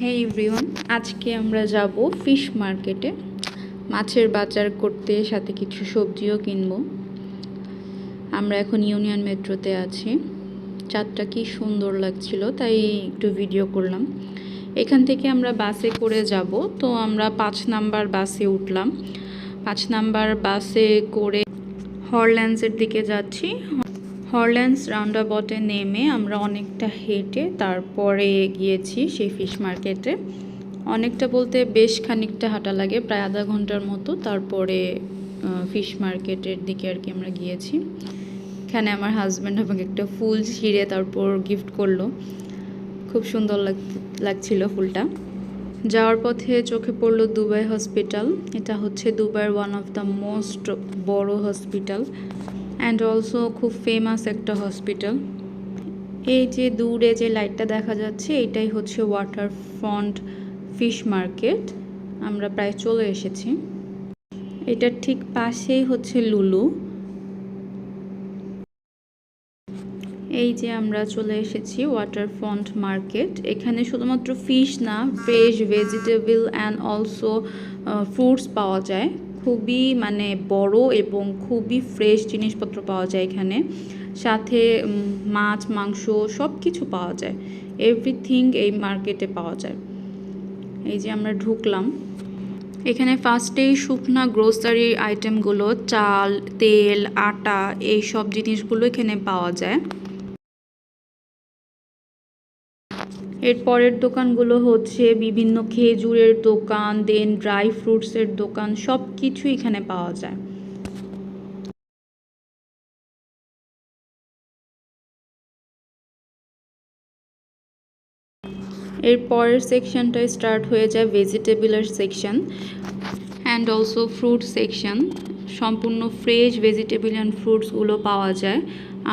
হে everyone, আজকে আমরা যাব ফিশ মার্কেটে মাছের বাজার করতে, সাথে কিছু সবজিও কিনবো। আমরা এখন ইউনিয়ন মেট্রোতে আছি। চাঁদটা কি সুন্দর লাগছিল, তাই একটু ভিডিও করলাম। এখান থেকে আমরা বাসে করে যাব, তো আমরা 5 নাম্বার বাসে উঠলাম। 5 নাম্বার বাসে করে হরল্যান্ডসের দিকে যাচ্ছি। হরল্যান্ডস রাউন্ডাবটে নেমে আমরা অনেকটা হেঁটে তারপরে গিয়েছি সেই ফিশ মার্কেটে। অনেকটা বলতে বেশ খানিকটা হাঁটা লাগে, প্রায় আধা ঘন্টার মতো। তারপরে ফিশ মার্কেটের দিকে আর কি আমরা গিয়েছি। এখানে আমার হাজব্যান্ড আমাকে একটা ফুল ছিঁড়ে তারপর গিফট করলো, খুব সুন্দর লাগছিল ফুলটা। যাওয়ার পথে চোখে পড়লো দুবাই হসপিটাল। এটা হচ্ছে দুবাইয়ের ওয়ান অফ দ্য মোস্ট বড় হসপিটাল অ্যান্ড অলসো খুব ফেমাস একটা হসপিটাল। এই যে দূরে যে লাইটটা দেখা যাচ্ছে, এটাই হচ্ছে ওয়াটার ফ্রন্ট ফিশ মার্কেট। আমরা প্রায় চলে এসেছি। এটার ঠিক পাশেই হচ্ছে লুলু। এই যে আমরা চলে এসেছি ওয়াটার ফ্রন্ট মার্কেট। এখানে শুধুমাত্র ফিশ না, fresh vegetable and also fruits পাওয়া যায়। খুবই বড় এবং খুবই ফ্রেশ জিনিসপত্র পাওয়া যায় এখানে। সাথে মাছ, মাংস সব কিছু পাওয়া যায়। এভরিথিং এই মার্কেটে পাওয়া যায়। এই যে আমরা ঢুকলাম। এখানে ফার্স্টেই শুকনা গ্রোসারি আইটেমগুলো, চাল, তেল, আটা, এই সব জিনিসগুলো এখানে পাওয়া যায়। এর পরের দোকানগুলো হচ্ছে বিভিন্ন খেজুরের দোকান, দেন ড্রাই ফ্রুটসের দোকান, সব কিছু এখানে পাওয়া যায়। এর পরের সেকশনটা স্টার্ট হয়ে যায় ভেজিটেবলের section and also fruit section. সম্পূর্ণ ফ্রেশ ভেজিটেবল অ্যান্ড ফ্রুটসগুলো পাওয়া যায়।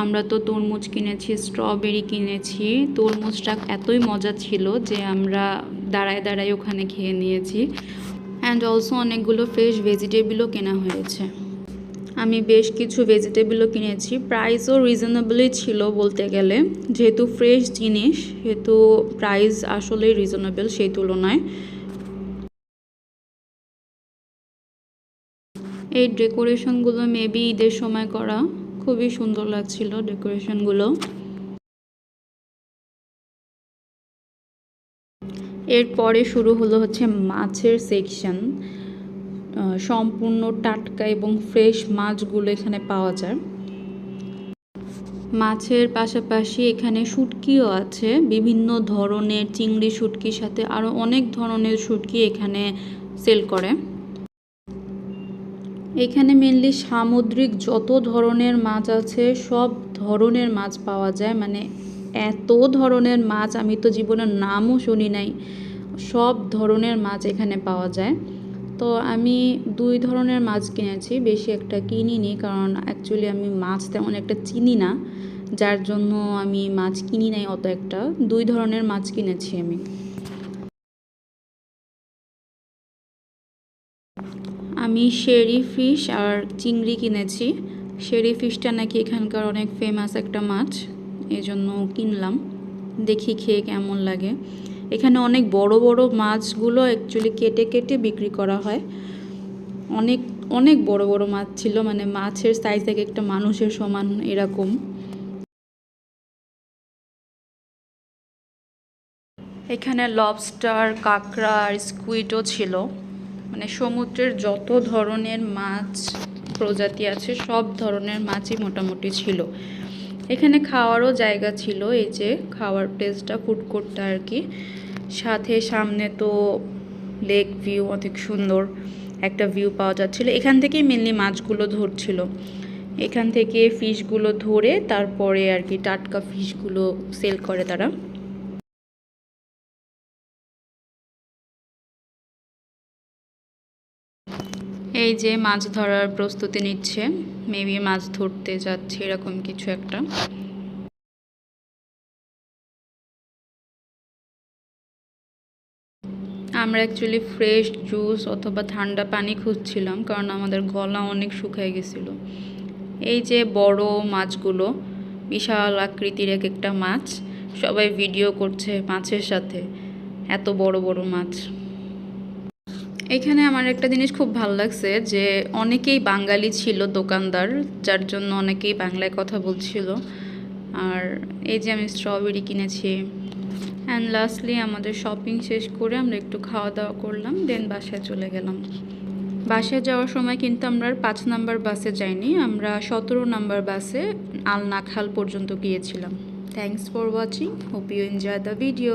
আমরা তো তরমুজ কিনেছি, স্ট্রবেরি কিনেছি। তরমুজটা এতই মজা ছিল যে আমরা দাঁড়ায় দাঁড়ায় ওখানে খেয়ে নিয়েছি। অ্যান্ড অলসো অনেকগুলো ফ্রেশ ভেজিটেবলও কেনা হয়েছে। আমি বেশ কিছু ভেজিটেবলও কিনেছি। প্রাইসও রিজনেবলই ছিল বলতে গেলে, যেহেতু ফ্রেশ জিনিস সেহেতু প্রাইস আসলেই রিজনেবল সেই তুলনায়। এই ডেকোরেশনগুলো মেবি ঈদের সময় করা, খুবই সুন্দর লাগছিল ডেকোরেশনগুলো। এরপরে শুরু হলো হচ্ছে মাছের সেকশন। সম্পূর্ণ টাটকা এবং ফ্রেশ মাছগুলো এখানে পাওয়া যায়। মাছের পাশাপাশি এখানে শুটকিও আছে, বিভিন্ন ধরনের চিংড়ি শুটকির সাথে আরও অনেক ধরনের শুটকি এখানে সেল করে। এখানে মেনলি সামুদ্রিক যত ধরনের মাছ আছে সব ধরনের মাছ পাওয়া যায়। এত ধরনের মাছ আমি তো জীবনের নামও শুনি নাই। সব ধরনের মাছ এখানে পাওয়া যায়। তো আমি 2 ধরনের মাছ কিনেছি, বেশি একটা কিনিনি, কারণ অ্যাকচুয়ালি আমি মাছ তেমন একটা চিনি না, যার জন্য আমি মাছ কিনি নাই অত একটা। 2 ধরনের মাছ কিনেছি আমি। আমি শেরি ফিশ আর চিংড়ি কিনেছি। শেরি ফিশটা নাকি এখানকার অনেক ফেমাস একটা মাছ, এজন্য কিনলাম, দেখি খেয়ে কেমন লাগে। এখানে অনেক বড় বড় মাছগুলো অ্যাকচুয়ালি কেটে কেটে বিক্রি করা হয়। অনেক অনেক বড় বড় মাছ ছিল, মাছের সাইজ থেকে একটা মানুষের সমান এরকম। এখানে লবস্টার, কাঁকড়া আর স্কুইডও ছিল। সমুদ্রের যত ধরনের মাছ প্রজাতি আছে সব ধরনের মাছই মোটামুটি ছিল। এখানে খাওয়ারও জায়গা ছিল, এই যে খাওয়ার প্লেসটা, ফুড কোর্টটা আর কি। সাথে সামনে তো লেক ভিউ, অনেক সুন্দর একটা ভিউ পাওয়া যাচ্ছিল। এখান থেকেই মেনলি মাছগুলো ধরছিল। এখান থেকে ফিশগুলো ধরে তারপরে আর কি টাটকা ফিশগুলো সেল করে তারা। এই যে মাছ ধরার প্রস্তুতি নিচ্ছে, মেবি মাছ ধরতে যাচ্ছে এরকম কিছু একটা। আমরা অ্যাকচুয়ালি ফ্রেশ জুস অথবা ঠান্ডা পানি খুঁজছিলাম, কারণ আমাদের গলা অনেক শুকিয়ে গেছিলো। এই যে বড় মাছগুলো, বিশাল আকৃতির এক একটা মাছ, সবাই ভিডিও করছে মাছের সাথে। এত বড় বড় মাছ। এখানে আমার একটা জিনিস খুব ভালো লাগছে যে অনেকেই বাঙালি ছিল দোকানদার, যার জন্য অনেকেই বাংলায় কথা বলছিল। আর এই যে আমি স্ট্রবেরি কিনেছি। অ্যান্ড লাস্টলি আমাদের শপিং শেষ করে আমরা একটু খাওয়া দাওয়া করলাম, দেন বাসায় চলে গেলাম। বাসায় যাওয়ার সময় কিন্তু আমরা 5 নাম্বার বাসে যাইনি, আমরা 17 নাম্বার বাসে আল নাখাল পর্যন্ত গিয়েছিলাম। Thanks for watching, hope you enjoy the video.